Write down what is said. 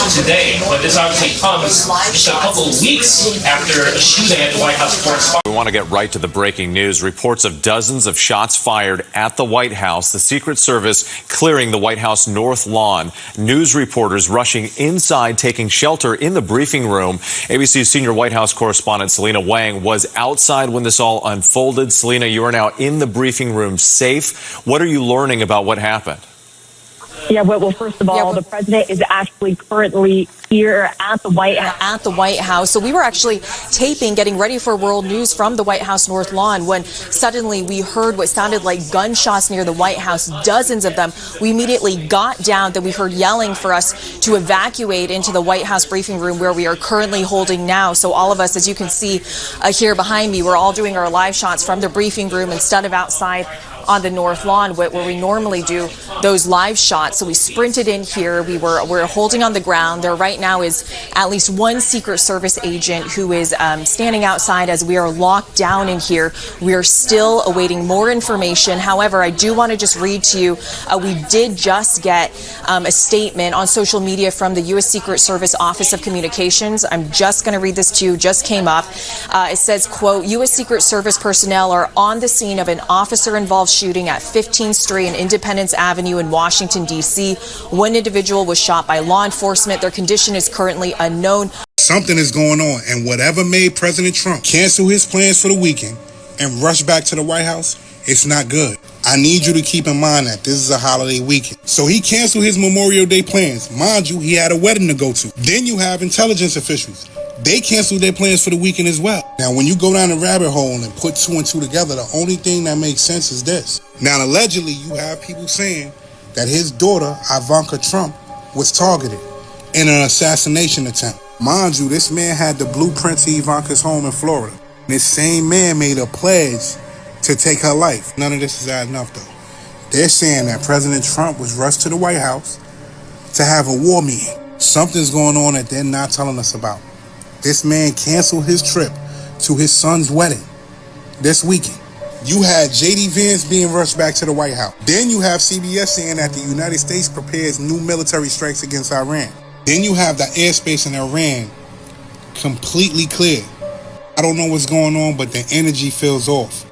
today, but this obviously comes just a couple of weeks after a shooting at the White House correspondence. We want to get right to the breaking news. Reports of dozens of shots fired at the White House. The Secret Service clearing the White House north lawn. News reporters rushing inside, taking shelter in the briefing room. ABC's senior White House correspondent Selena Wang was outside when this all unfolded. Selena, you are now in the briefing room safe. What are you learning about what happened? Yeah, well, first of all, the president is actually currently here at the White House. So we were actually taping, getting ready for world news from the White House North Lawn when suddenly we heard what sounded like gunshots near the White House, dozens of them. We immediately got down, then we heard yelling for us to evacuate into the White House briefing room where we are currently holding now. So all of us, as you can see here behind me, we're all doing our live shots from the briefing room instead of outside on the North Lawn where we normally do those live shots. So we sprinted in here. We're holding on the ground. There right now is at least one Secret Service agent who is standing outside as we are locked down in here. We are still awaiting more information. However, I do want to just read to you, we did just get a statement on social media from the U.S. Secret Service Office of Communications. I'm just going to read this to you, just came up. It says, quote, U.S. Secret Service personnel are on the scene of an officer-involved shooting at 15th Street and Independence Avenue in Washington, D.C. One individual was shot by law enforcement. Their condition is currently unknown. Something is going on, and whatever made President Trump cancel his plans for the weekend and rush back to the White House, it's not good. I need you to keep in mind that this is a holiday weekend. So he canceled his Memorial Day plans. Mind you, he had a wedding to go to. Then you have intelligence officials. They canceled their plans for the weekend as well. Now, when you go down the rabbit hole and put two and two together, the only thing that makes sense is this. Now, allegedly, you have people saying that his daughter, Ivanka Trump, was targeted in an assassination attempt. Mind you, this man had the blueprint to Ivanka's home in Florida. This same man made a pledge to take her life. None of this is adding up, though. They're saying that President Trump was rushed to the White House to have a war meeting. Something's going on that they're not telling us about. This man canceled his trip to his son's wedding this weekend. You had J.D. Vance being rushed back to the White House. Then you have CBS saying that the United States prepares new military strikes against Iran. Then you have the airspace in Iran completely clear. I don't know what's going on, but the energy feels off.